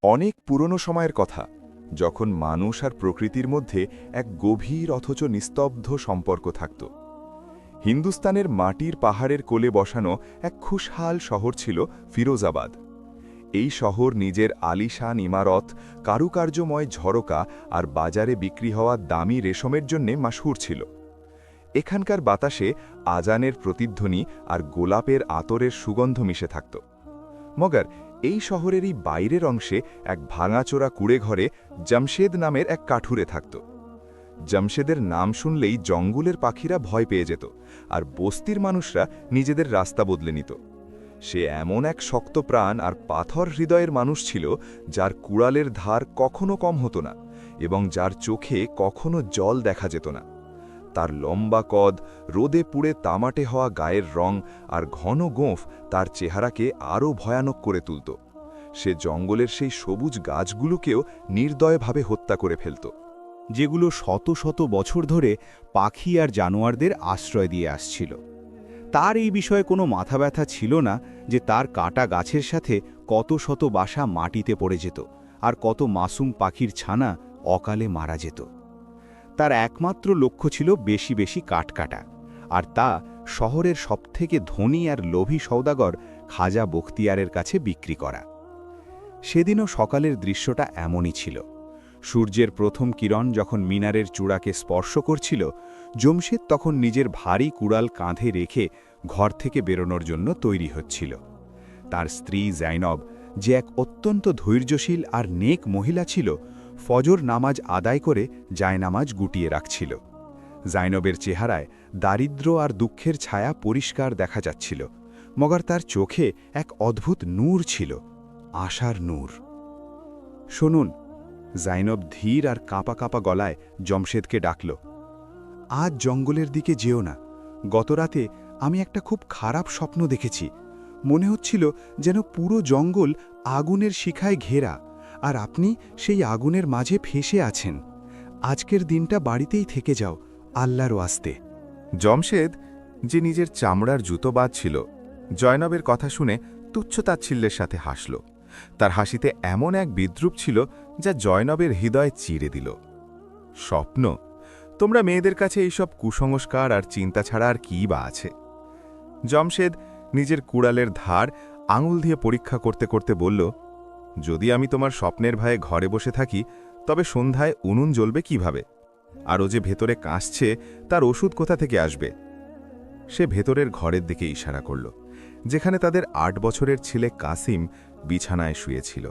অনেক পুরনো সময়ের কথা, যখন মানুষ আর প্রকৃতির মধ্যে এক গভীর অথচ নিস্তব্ধ সম্পর্ক থাকত। হিন্দুস্তানের মাটির পাহাড়ের কোলে বসানো এক খুশহাল শহর ছিল ফিরোজাবাদ। এই শহর নিজের আলিশান ইমারত, কারুকার্যময় ঝরকা আর বাজারে বিক্রি হওয়া দামি রেশমের জন্যে মাশহুর ছিল। এখানকার বাতাসে আজানের প্রতিধ্বনি আর গোলাপের আতরের সুগন্ধ মিশে থাকত। মগর এই শহরেরই বাইরের অংশে এক ভাঙাচোরা কুড়েঘরে জামশেদ নামের এক কাঠুরে থাকত। জামশেদের নাম শুনলেই জঙ্গলের পাখিরা ভয় পেয়ে যেত, আর বস্তির মানুষরা নিজেদের রাস্তা বদলে নিত। সে এমন এক শক্ত প্রাণ আর পাথর হৃদয়ের মানুষ ছিল, যার কুড়ালের ধার কখনো কম হতো না এবং যার চোখে কখনো জল দেখা যেত না। তার লম্বা কদ, রোদে পুড়ে তামাটে হওয়া গায়ের রং আর ঘন গোঁফ তার চেহারাকে আরও ভয়ানক করে তুলত। সে জঙ্গলের সেই সবুজ গাছগুলোকেও নির্দয়ভাবে হত্যা করে ফেলত, যেগুলো শত শত বছর ধরে পাখি আর জানোয়ারদের আশ্রয় দিয়ে আসছিল। তার এই বিষয়ে কোনো মাথা ব্যথা ছিল না যে তার কাটা গাছের সাথে কত শত বাসা মাটিতে পড়ে যেত আর কত মাসুম পাখির ছানা অকালে মারা যেত। তার একমাত্র লক্ষ্য ছিল বেশি বেশি কাঠ কাটা, আর তা শহরের সবথেকে ধনী আর লোভী সওদাগর খাজা বখতিয়ারের কাছে বিক্রি করা। সেদিনও সকালের দৃশ্যটা এমনই ছিল। সূর্যের প্রথম কিরণ যখন মিনারের চূড়াকে স্পর্শ করছিল, জমশেদ তখন নিজের ভারী কুড়াল কাঁধে রেখে ঘর থেকে বেরোনোর জন্য তৈরি হচ্ছিল। তার স্ত্রী জাইনব, যে এক অত্যন্ত ধৈর্যশীল আর নেক মহিলা ছিল, ফজর নামাজ আদায় করে জায়নামাজ গুটিয়ে রাখছিল। জাইনবের চেহারায় দারিদ্র্য আর দুঃখের ছায়া পরিষ্কার দেখা যাচ্ছিল, মগর তার চোখে এক অদ্ভুত নূর ছিল, আশার নূর। শুনুন, জাইনব ধীর আর কাঁপা কাঁপা গলায় জমশেদকে ডাকল। আজ জঙ্গলের দিকে যেও না। গতরাতে আমি একটা খুব খারাপ স্বপ্ন দেখেছি। মনে হচ্ছিল যেন পুরো জঙ্গল আগুনের শিখায় ঘেরা, আর আপনি সেই আগুনের মাঝে ফেঁসে আছেন। আজকের দিনটা বাড়িতেই থেকে যাও, আল্লাহর ওয়াস্তে। জমশেদ, যে নিজের চামড়ার জুতো বাঁধছিল, জয়নবের কথা শুনে তুচ্ছতাচ্ছিল্যের সাথে হাসল। তার হাসিতে এমন এক বিদ্রুপ ছিল যা জয়নবের হৃদয় চিরে দিল। স্বপ্ন? তোমরা মেয়েদের কাছে এইসব কুসংস্কার আর চিন্তা ছাড়া আর কী বা আছে? জমশেদ নিজের কুড়ালের ধার আঙুল দিয়ে পরীক্ষা করতে করতে বলল, যদি আমি তোমার স্বপ্নের ভয়ে ঘরে বসে থাকি, তবে সন্ধ্যায় উনুন জ্বলবে কিভাবে? আর ও যে ভেতরে কাঁসছে, তার ওষুধ কোথা থেকে আসবে? সে ভেতরের ঘরের দিকে ইশারা করল, যেখানে তাদের ৮ বছরের ছেলে কাসিম বিছানায় শুয়েছিল।